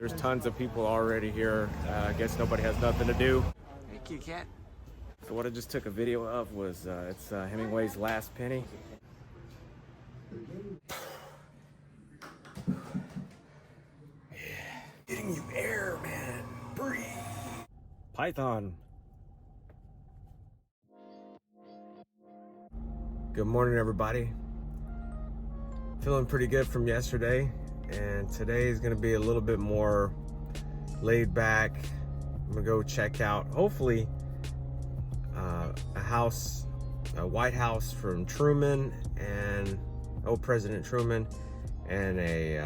There's tons of people already here. I guess nobody has nothing to do. Hey, kitty cat. So what I just took a video of was it's Hemingway's Last Penny. Yeah, getting you air, man. Breathe. Python. Good morning, everybody. Feeling pretty good from yesterday, and today is going to be a little bit more laid back. I'm gonna go check out, hopefully, a White House from Truman and President Truman, and a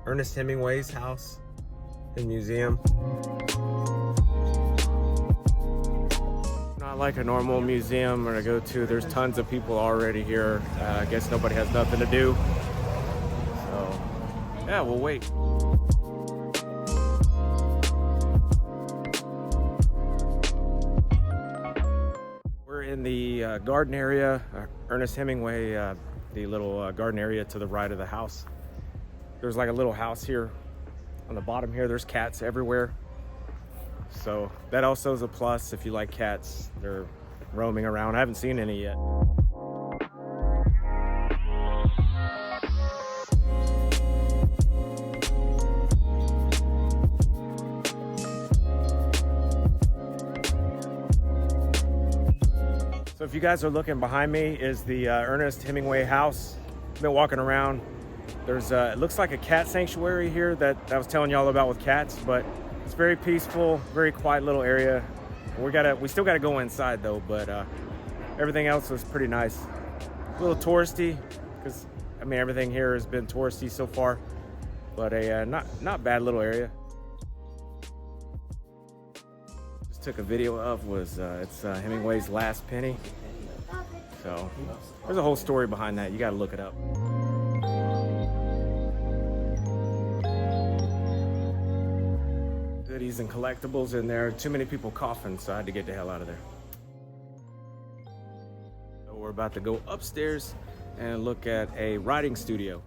Ernest Hemingway's house and museum. Not like a normal museum or to go to. There's tons of people already here. I guess nobody has nothing to do. So yeah, we'll wait. We're in the garden area, Ernest Hemingway, the little garden area to the right of the house. There's like a little house here on the bottom here. There's cats everywhere. So that also is a plus if you like cats. They're roaming around. I haven't seen any yet. So if you guys are looking behind me is the Ernest Hemingway house. I've been walking around. There's it looks like a cat sanctuary here that I was telling y'all about with cats, but it's very peaceful, very quiet little area. We still gotta go inside though, but everything else was pretty nice. A little touristy, because I mean everything here has been touristy so far, but a not bad little area. Just took a video of was it's Hemingway's Last Penny. So there's a whole story behind that. You gotta look it up. Goodies and collectibles in there. Too many people coughing, so I had to get the hell out of there. So we're about to go upstairs and look at a writing studio.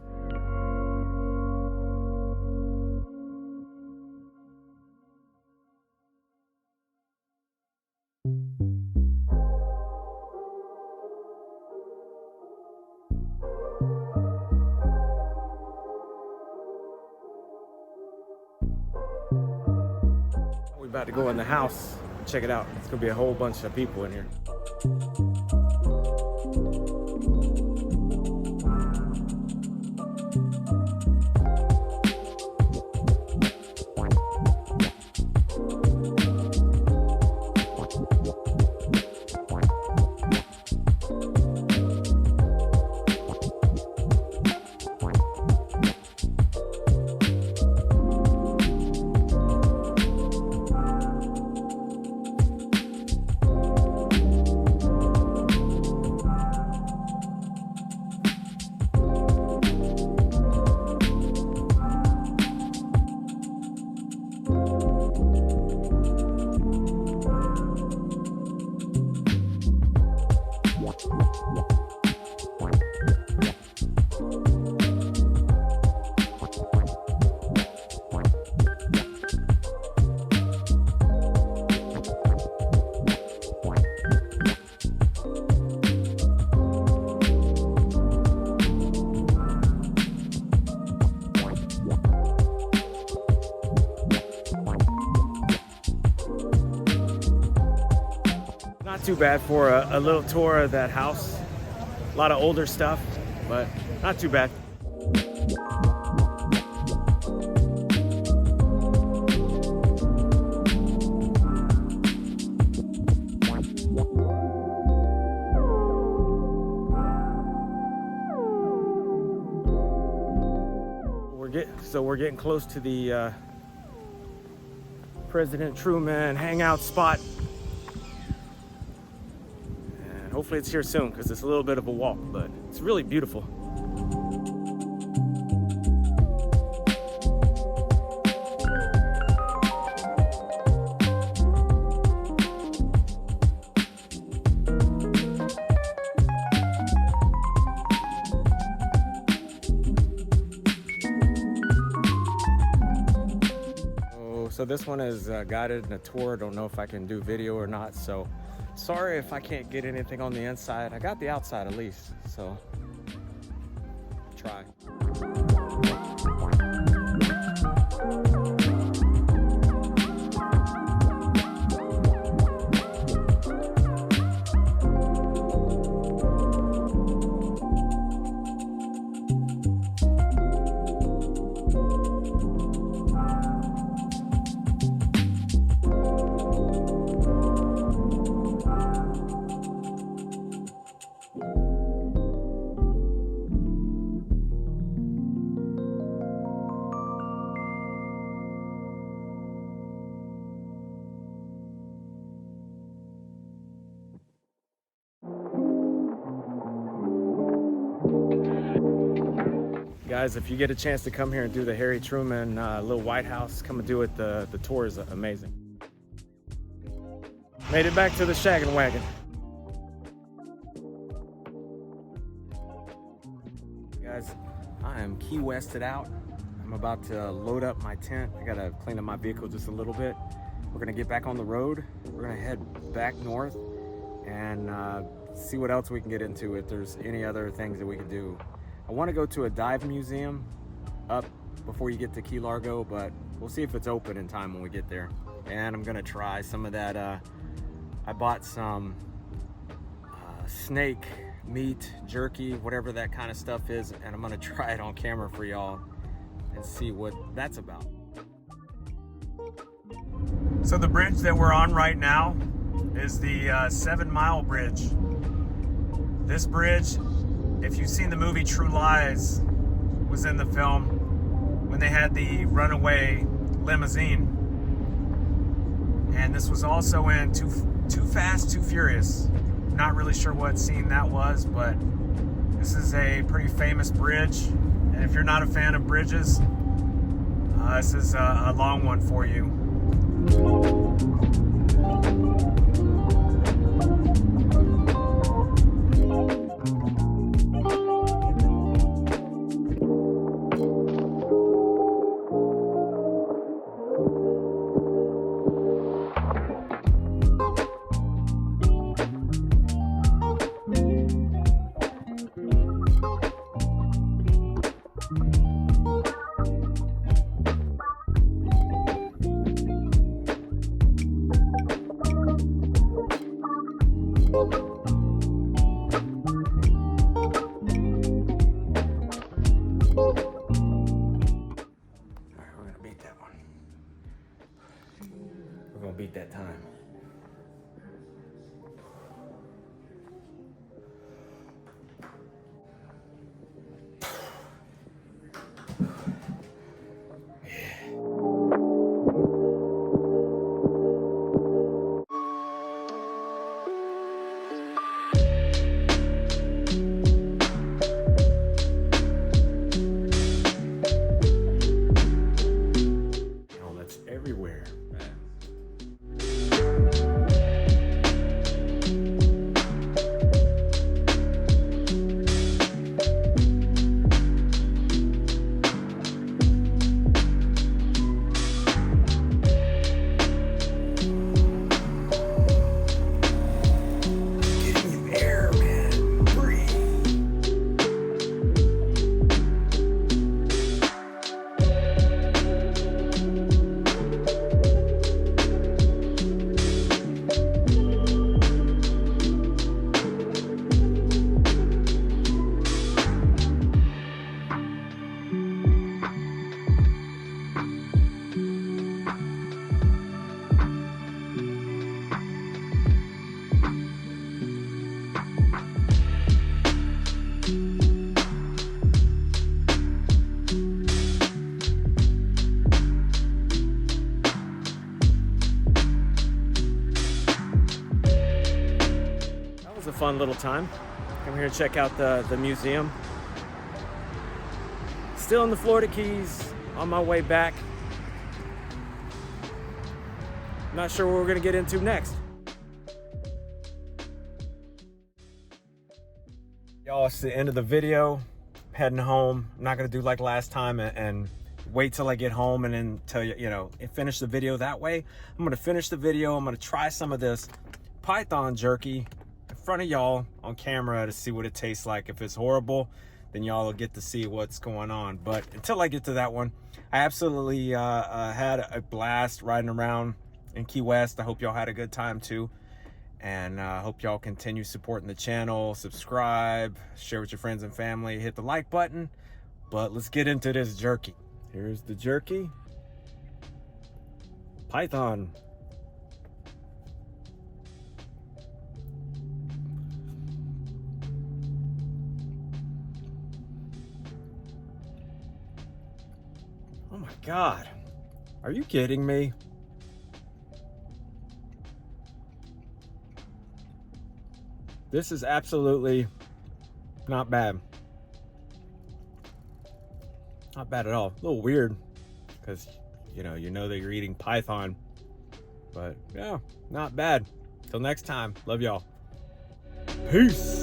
We're about to go in the house. Check it out. It's gonna be a whole bunch of people in here. Not too bad for a little tour of that house. A lot of older stuff, but not too bad. We're getting close to the President Truman hangout spot. Hopefully it's here soon, because it's a little bit of a walk, but it's really beautiful. so this one is guided and a tour. Don't know if I can do video or not, so sorry if I can't get anything on the inside. I got the outside at least, so try. Guys, if you get a chance to come here and do the Harry Truman Little White House, come and do it. The tour is amazing. Made it back to the shaggin' wagon. Guys, I am Key Wested out. I'm about to load up my tent. I gotta clean up my vehicle just a little bit. We're gonna get back on the road. We're gonna head back north and see what else we can get into, if there's any other things that we can do. I want to go to a dive museum up before you get to Key Largo, but we'll see if it's open in time when we get there. And I'm gonna try some of that. I bought some snake meat jerky, whatever that kind of stuff is, and I'm gonna try it on camera for y'all and see what that's about. So the bridge that we're on right now is the 7 Mile Bridge. This bridge, if you've seen the movie True Lies, was in the film when they had the runaway limousine. And this was also in Too Fast, Too Furious. Not really sure what scene that was, but this is a pretty famous bridge. And if you're not a fan of bridges, this is a long one for you. Beat that time. Oh, that's everywhere. Fun little time. Come here and check out the museum. Still in the Florida Keys, on my way back. Not sure what we're gonna get into next. Y'all, it's the end of the video. Heading home. I'm not gonna do like last time and wait till I get home and then tell you, and finish the video that way. I'm gonna finish the video. I'm gonna try some of this Python jerky in front of y'all on camera to see what it tastes like. If it's horrible, then y'all will get to see what's going on. But until I get to that one, I absolutely had a blast riding around in Key West. I hope y'all had a good time too. And I hope y'all continue supporting the channel, subscribe, share with your friends and family, hit the like button. But let's get into this jerky. Here's the jerky. Python. Oh my God. Are you kidding me? This is absolutely not bad. Not bad at all. A little weird because you know that you're eating Python, but yeah, not bad. Till next time, love y'all. Peace.